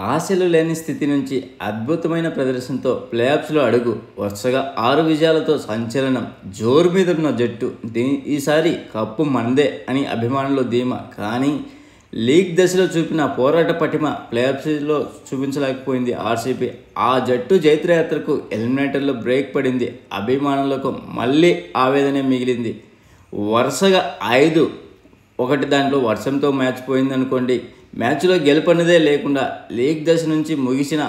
ఆశలు లేని స్థితి నుంచి అద్భుతమైన ప్రదర్శనతో ప్లేఆఫ్స్లో అడుగు. వరుసగా 6 విజయాలతో సంచలనం. జోరు మీదున్న జట్టు. ఈసారి కప్పు మనదే అని అభిమానులు ధీమా. కానీ లీగ్ దశలో చూపిన పోరాట పటిమ ప్లేఆఫ్స్లో చూపించలేకపోయింది ఆర్సీబీ. ఆ జట్టు జైత్రయాత్రకు ఎలిమినేటర్లో బ్రేక్ పడింది. అభిమానులకు మళ్ళీ ఆవేదనే మిగిలింది. వరుసగా 5-1 దాంట్లో వర్షంతో మ్యాచ్ పోయిందనుకోండి. మ్యాచ్లో గెలుపన్నదే లేకుండా లీగ్ దశ నుంచి ముగిసిన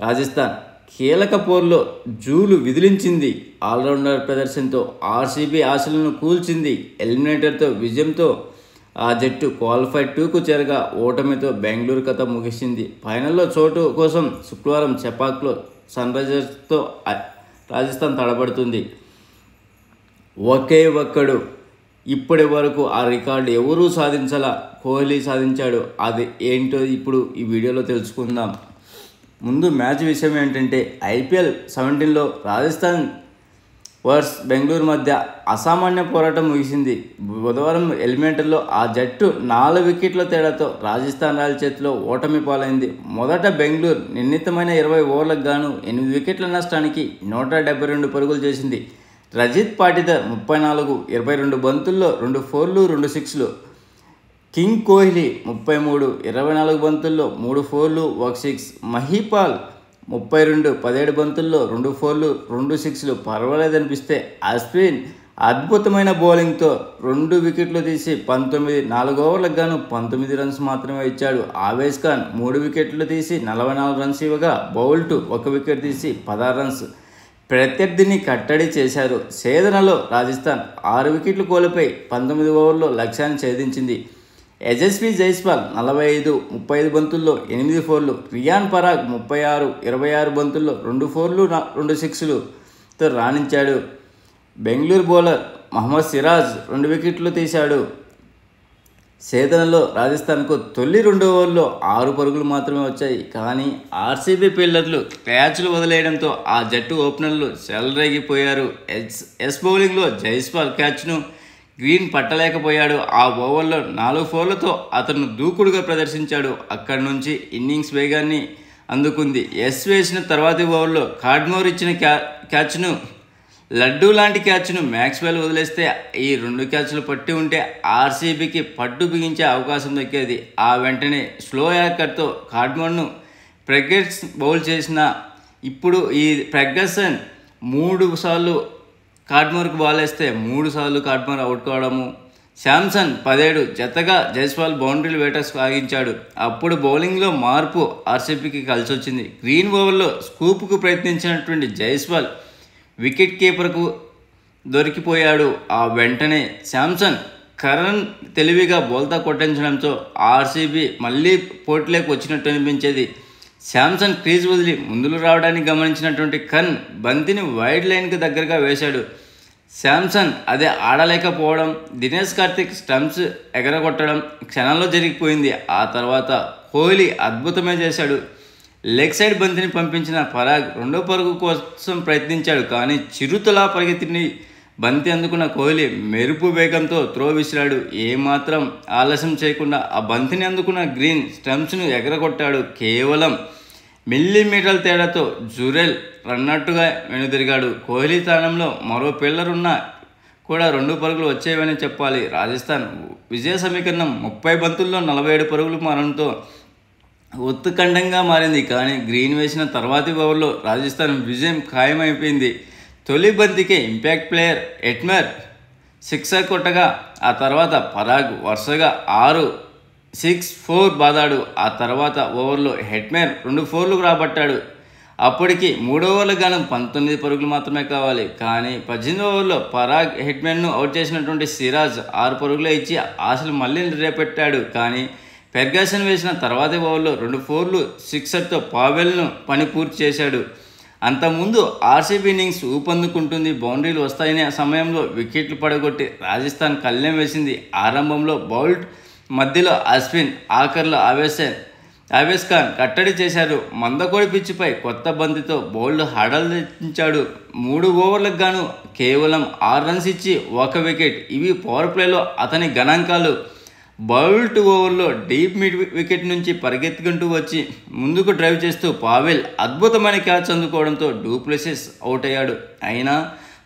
రాజస్థాన్ కీలక పోరులో జూలు విదిలించింది. ఆల్రౌండర్ ప్రదర్శనతో ఆర్సీబీ ఆశలను కూల్చింది. ఎలిమినేటర్తో విజయంతో ఆ జట్టు క్వాలిఫై 2కు చేరగా ఓటమితో బెంగళూరు కథ ముగిసింది. ఫైనల్లో చోటు కోసం శుక్రవారం చెపాక్లో సన్ రైజర్స్తో రాజస్థాన్ తడబడుతుంది. ఒకే ఒక్కడు ఇప్పటి వరకు ఆ రికార్డు ఎవరూ సాధించాల, కోహ్లీ సాధించాడు. అది ఏంటో ఇప్పుడు ఈ వీడియోలో తెలుసుకుందాం. ముందు మ్యాచ్ విషయం ఏంటంటే IPL 17లో రాజస్థాన్ వర్సెస్ బెంగళూరు మధ్య అసామాన్య పోరాటం ముగిసింది. బుధవారం ఎలిమినేటర్లో ఆ జట్టు 4 వికెట్ల తేడాతో రాజస్థాన్ రాయల్ చేతిలో ఓటమి పాలైంది. మొదట బెంగళూరు నిర్ణీతమైన 20 ఓవర్లకు గాను 8 వికెట్ల నష్టానికి 172 పరుగులు చేసింది. రజిత్ పాటిదార్ 34, 22 బంతుల్లో 2 4లు 2 6లు. కింగ్ కోహ్లీ 33, 24 బంతుల్లో 3 4లు 1 6. మహీపాల్ 32, 17 బంతుల్లో 2 4లు 2 6లు. పర్వాలేదనిపిస్తే అశ్విన్ అద్భుతమైన బౌలింగ్తో 2 వికెట్లు తీసి 19, 4 ఓవర్లకు గాను 19 రన్స్ మాత్రమే ఇచ్చాడు. ఆవేశ్ ఖాన్ 3 వికెట్లు తీసి 44 రన్స్ ఇవ్వగా బౌల్ట్ 1 వికెట్ తీసి 16 రన్స్ ప్రత్యర్థిని కట్టడి చేశారు. ఛేదనలో రాజస్థాన్ 6 వికెట్లు కోల్పోయి 19 ఓవర్లో లక్ష్యాన్ని ఛేదించింది. యశస్వి జైస్వాల్ 45, 35 బంతుల్లో 8 4లు. రియాన్ పరాగ్ 36, 26 బంతుల్లో 2 4లు 2 6లతో రాణించాడు. బెంగళూరు బౌలర్ మహమ్మద్ సిరాజ్ 2 వికెట్లు తీశాడు. ఛేదనలో రాజస్థాన్కు తొలి 2 ఓవర్లో 6 పరుగులు మాత్రమే వచ్చాయి. కానీ ఆర్సీబీ ఫీల్డర్లు క్యాచ్లు వదిలేయడంతో ఆ జట్టు ఓపెనర్లు చెలరేగిపోయారు. ఎస్ బౌలింగ్లో జైస్వాల్ క్యాచ్ను గ్రీన్ పట్టలేకపోయాడు. ఆ ఓవర్లో 4 4లతో అతను దూకుడుగా ప్రదర్శించాడు. అక్కడి నుంచి ఇన్నింగ్స్ వేగాన్ని అందుకుంది. ఎస్ వేసిన తర్వాతి ఓవర్లో కార్డ్మోర్ ఇచ్చిన క్యాచ్ను లడ్డూ లాంటి క్యాచ్ను మ్యాక్స్వెల్ వదిలేస్తే ఈ 2 క్యాచ్లు పట్టి ఉంటే ఆర్సీబీకి పట్టు బిగించే అవకాశం దక్కేది. ఆ వెంటనే స్లో యాకర్తో కార్డ్మోర్ను ఫెర్గసన్ బౌల్ చేసిన ఇప్పుడు ఈ ఫెర్గసన్ 3 సార్లు కార్డ్మోర్కి బాల్ వేస్తే 3 సార్లు కార్డ్మోర్ అవుట్ కావడము. శాంసన్ 17 జతగా జైస్వాల్ బౌండరీలు వేట సాగించాడు. అప్పుడు బౌలింగ్లో మార్పు ఆర్సీబీకి కలిసొచ్చింది. గ్రీన్ ఓవర్లో స్కూప్కు ప్రయత్నించినటువంటి జైస్వాల్ వికెట్ కీపర్కు దొరికిపోయాడు. ఆ వెంటనే శాంసన్ కరణ్ తెలివిగా బౌల్తా కొట్టించడంతో ఆర్సీబీ మళ్ళీ పోటీలోకి వచ్చినట్టు అనిపించేది. శాంసన్ క్రీజ్ వదిలి ముందుకు రావడానికి గమనించినటువంటి కరణ్ బంతిని వైడ్ లైన్కి దగ్గరగా వేశాడు. శాంసన్ అదే ఆడలేకపోవడం, దినేష్ కార్తిక్ స్టంప్స్ ఎగరగొట్టడం క్షణంలో జరిగిపోయింది. ఆ తర్వాత కోహ్లీ అద్భుతమే చేశాడు. లెగ్ సైడ్ బంతిని పంపించిన పరాగ్ 2వ పరుగు కోసం ప్రయత్నించాడు. కానీ చిరుతలా పరిగెత్తిని బంతి అందుకున్న కోహ్లీ మెరుపు వేగంతో త్రో విసిరాడు. ఏమాత్రం ఆలస్యం చేయకుండా ఆ బంతిని అందుకున్న గ్రీన్ స్టంప్స్ను ఎగరగొట్టాడు. కేవలం మిల్లీమీటర్ల తేడాతో జురెల్ రన్నట్టుగా వెనుదిరిగాడు. కోహ్లీ స్థానంలో మరో పిల్లర్ ఉన్నా కూడా 2 పరుగులు వచ్చేవని చెప్పాలి. రాజస్థాన్ విజయ సమీకరణం 30 బంతుల్లో 47 పరుగులు మారడంతో ఉత్కంఠంగా మారింది. కానీ గ్రీన్ వేసిన తర్వాతి ఓవర్లో రాజస్థాన్ విజయం ఖాయమైపోయింది. తొలి బంతికే ఇంపాక్ట్ ప్లేయర్ హెట్మేర్ సిక్సర్ కొట్టగా ఆ తర్వాత పరాగ్ వరుసగా 6 6 4 బాదాడు. ఆ తర్వాత ఓవర్లో హెట్మేర్ 2 4లు రాబట్టాడు. అప్పటికి 3 ఓవర్లకు గాను 19 పరుగులు మాత్రమే కావాలి. కానీ 18 ఓవర్లో పరాగ్ హెట్మేర్ను అవుట్ చేసినటువంటి సిరాజ్ 6 పరుగులే ఇచ్చి ఆశలు మళ్ళీ రేపెట్టాడు. కానీ ఫెర్గసన్ వేసిన తర్వాతి ఓవర్లో 2 4లు సిక్సర్తో పావెల్ను పని పూర్తి చేశాడు. అంతకుముందు ఆర్సీబీ ఇన్నింగ్స్ ఊపందుకుంటుంది. బౌండరీలు వస్తాయనే సమయంలో వికెట్లు పడగొట్టి రాజస్థాన్ కళ్ళెం వేసింది. ఆరంభంలో బౌల్ట్, మధ్యలో అశ్విన్, ఆఖర్లో ఆవేశ్ ఖాన్ కట్టడి చేశారు. మందకోడి పిచ్చిపై కొత్త బంతితో బౌల్డ్ హడలించాడు. 3 ఓవర్లకు గాను కేవలం 6 రన్స్ ఇచ్చి 1 వికెట్. ఇవి పవర్ ప్లేలో అతని గణాంకాలు. బౌల్ట్ ఓవర్లో డీప్ మిడ్ వికెట్ నుంచి పరిగెత్తుకుంటూ వచ్చి ముందుకు డ్రైవ్ చేస్తూ పావెల్ అద్భుతమైన క్యాచ్ అందుకోవడంతో డూప్లెసిస్ అవుట్ అయ్యాడు. అయినా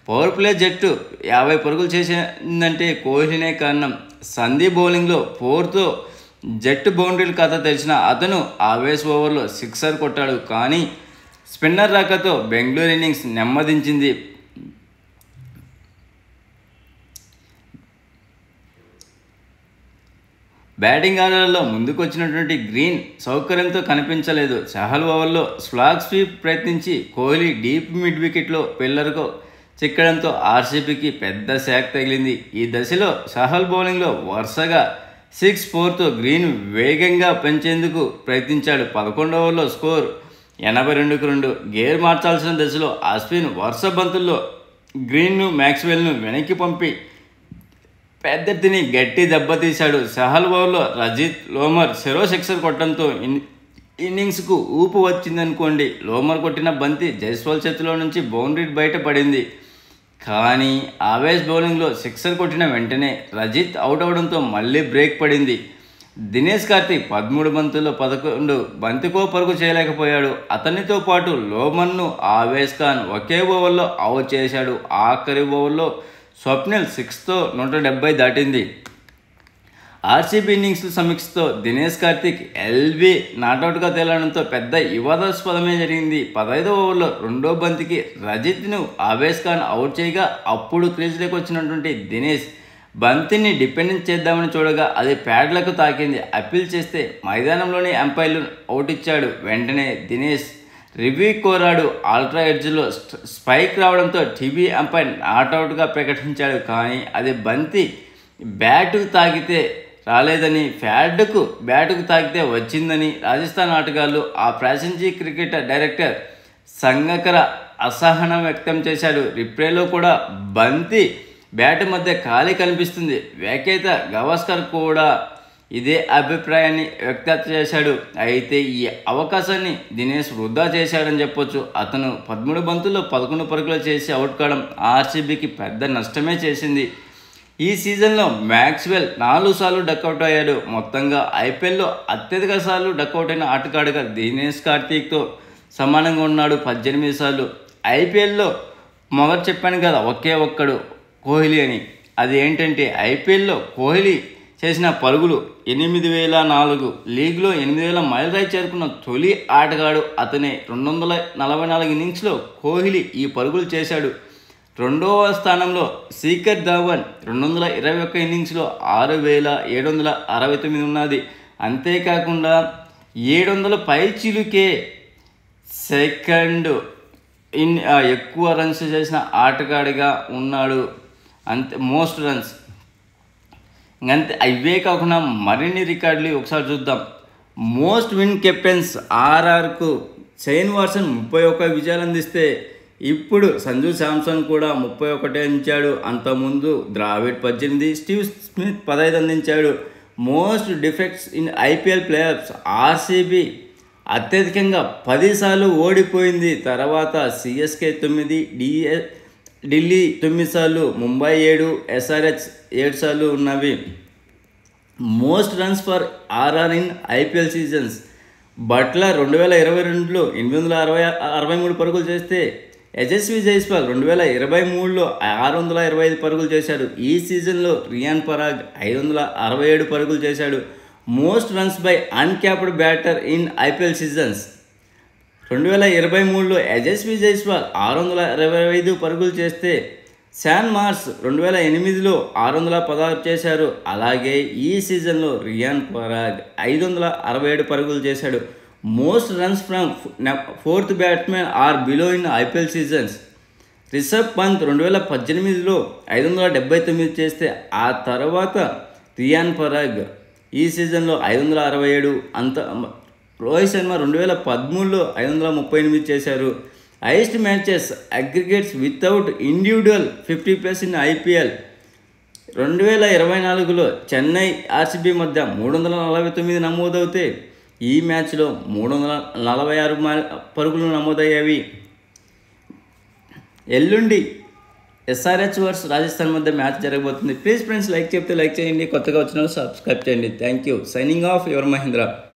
పవర్ ప్లే జట్టు 50 పరుగులు చేసిందంటే కోహ్లీనే కారణం. సందీప్ బౌలింగ్లో 4తో జట్టు బౌండరీలు ఖాతా తెరిచిన అతను ఆవేశ ఓవర్లో సిక్సర్ కొట్టాడు. కానీ స్పిన్నర్ రాకతో బెంగళూరు ఇన్నింగ్స్ నెమ్మదించింది. బ్యాటింగ్ ఆర్డర్లో ముందుకొచ్చినటువంటి గ్రీన్ సౌకర్యంతో కనిపించలేదు. చహల్ ఓవర్లో స్లాగ్ స్వీప్ ప్రయత్నించి కోహ్లీ డీప్ మిడ్ వికెట్లో పిల్లర్కు చిక్కడంతో ఆర్సీబీకి పెద్ద శాక్ తగిలింది. ఈ దశలో చహల్ బౌలింగ్లో వరుసగా 6-4తో గ్రీన్ వేగంగా పెంచేందుకు ప్రయత్నించాడు. 11వ ఓవర్లో స్కోర్ 82-2. గేర్ మార్చాల్సిన దశలో అశ్విన్ వరుస బంతుల్లో గ్రీన్ను మ్యాక్స్వెల్ను వెనక్కి పంపి ప్రత్యర్థిని గట్టి దెబ్బతీశాడు. చహల్ ఓవర్లో రజిత్ లోమర్ చెరో సిక్సర్ కొట్టడంతో ఇన్నింగ్స్కు ఊపు వచ్చిందనుకోండి. లోమర్ కొట్టిన బంతి జైస్వాల్ చేతిలో నుంచి బౌండరీ బయట పడింది. కానీ ఆవేశ్ బౌలింగ్లో సిక్సర్ కొట్టిన వెంటనే రజిత్ అవుట్ అవడంతో మళ్ళీ బ్రేక్ పడింది. దినేష్ కార్తీక్ 13 బంతుల్లో 11 బంతికో పరుగు చేయలేకపోయాడు. అతనితో పాటు లోమన్ను ఆవేశ్ ఖాన్ ఒకే ఓవర్లో అవుట్ చేశాడు. ఆఖరి ఓవర్లో స్వప్నిల్ 6తో 170 దాటింది. ఆర్సీబీ ఇన్నింగ్స్ సమీక్షతో దినేష్ కార్తీక్ ఎల్బీ నాటౌట్గా తేలడంతో పెద్ద వివాదాస్పదమే జరిగింది. 15వ ఓవర్లో రెండో బంతికి రజిత్ను ఆవేశ్ ఖాన్ అవుట్ చేయగా అప్పుడు క్రీజ్లోకి వచ్చినటువంటి దినేష్ బంతిని డిపెండెన్స్ చేద్దామని చూడగా అది ప్యాడ్లకు తాకింది. అప్పీల్ చేస్తే మైదానంలోని అంపైర్లు అవుట్ ఇచ్చాడు. వెంటనే దినేష్ రివ్యూ కోరాడు. ఆల్ట్రా ఎడ్జ్లో స్పైక్ రావడంతో టీవీ అంపైర్ నాట్అవుట్గా ప్రకటించాడు. కానీ అది బంతి బ్యాటుకు తాకితే రాలేదని, బ్యాటుకు తాకితే వచ్చిందని రాజస్థాన్ ఆటగాళ్లు ఆ ప్రాసెన్జీ క్రికెట్ డైరెక్టర్ సంగకర అసహనం వ్యక్తం చేశాడు. రిప్లేలో కూడా బంతి బ్యాట్ మధ్య ఖాళీ కనిపిస్తుంది. వ్యాఖ్యాత గవాస్కర్ కూడా ఇదే అభిప్రాయాన్ని వ్యక్తం చేశాడు. అయితే ఈ అవకాశాన్ని దినేష్ వృధా చేశాడని చెప్పొచ్చు. అతను 13 బంతుల్లో 11 పరుగులు చేసి అవుట్ కావడం ఆర్సీబీకి పెద్ద నష్టమే చేసింది. ఈ సీజన్లో మ్యాక్స్వెల్ 4 సార్లు డక్అవుట్ అయ్యాడు. మొత్తంగా ఐపీఎల్లో అత్యధిక సార్లు డక్అవుట్ అయిన ఆటగాడుగా దినేష్ కార్తీక్తో సమానంగా ఉన్నాడు, 18 సార్లు. ఐపీఎల్లో మొదట చెప్పాను కదా ఒకే ఒక్కడు కోహ్లీ అని. అది ఏంటంటే ఐపీఎల్లో కోహ్లీ చేసిన పరుగులు 8004, లీగ్లో 8000 మైలురాయి చేరుకున్న తొలి ఆటగాడు అతనే. 244 ఇన్నింగ్స్లో కోహ్లీ ఈ పరుగులు చేశాడు. రెండవ స్థానంలో శిఖర్ ధవన్ 221 ఇన్నింగ్స్లో 6769 ఉన్నది. అంతేకాకుండా 700 పైచిలుకే సెకండ్ ఎక్కువ రన్స్ చేసిన ఆటగాడిగా ఉన్నాడు. Most runs. ఇంకంతే. ఇవే కాకుండా మరిన్ని రికార్డులు ఒకసారి చూద్దాం. మోస్ట్ విన్ కెప్టెన్స్ ఆర్ఆర్కు షైన్ వాట్సన్ 31 విజయాలు అందిస్తే ఇప్పుడు సంజు శాంసన్ కూడా 31 అందించాడు. అంతకుముందు ద్రావిడ్ 18, స్టీవ్ స్మిత్ 15 అందించాడు. Most defects in IPL playoffs RCB అత్యధికంగా 10 సార్లు ఓడిపోయింది. తర్వాత సిఎస్కే 9, ఢిల్లీ 9 సార్లు, ముంబై 7, ఎస్ఆర్హెచ్ 7 సార్లు ఉన్నవి. Most runs for RR in IPL seasons Buttler 2022లో 863 పరుగులు చేస్తే యశస్వి జైస్వాల్ 2023లో 625 పరుగులు చేశాడు. ఈ సీజన్లో రియాన్ పరాగ్ 567 పరుగులు చేశాడు. Most runs by uncapped batter in IPL seasons 2023లో యశస్వి జైస్వాల్ 625 పరుగులు చేస్తే శాన్ మార్స్ 2008లో 616 చేశారు. అలాగే ఈ సీజన్లో రియాన్ పరాగ్ 567 పరుగులు చేశాడు. Most runs from 4th batsmen or below in IPL seasons Rishabh Pant 2018లో 579 చేస్తే ఆ తర్వాత రియాన్ పరాగ్ ఈ సీజన్లో 567. రోహిత్ శర్మ 2013లో 538 చేశారు. Highest matches aggregates without individual 50+ in IPL 2024లో చెన్నై ఆర్సీబీ మధ్య 349 నమోదవుతే ఈ మ్యాచ్లో 346 పరుగులు నమోదయ్యాయి. ఎల్లుండి ఎస్ఆర్హెచ్ వర్స్ రాజస్థాన్ మధ్య మ్యాచ్ జరగబోతుంది. ప్లీజ్ ఫ్రెండ్స్ లైక్ చెప్తే లైక్ చేయండి, కొత్తగా వచ్చిన సబ్స్క్రైబ్ చేయండి. Thank you. Signing off your Mahindra.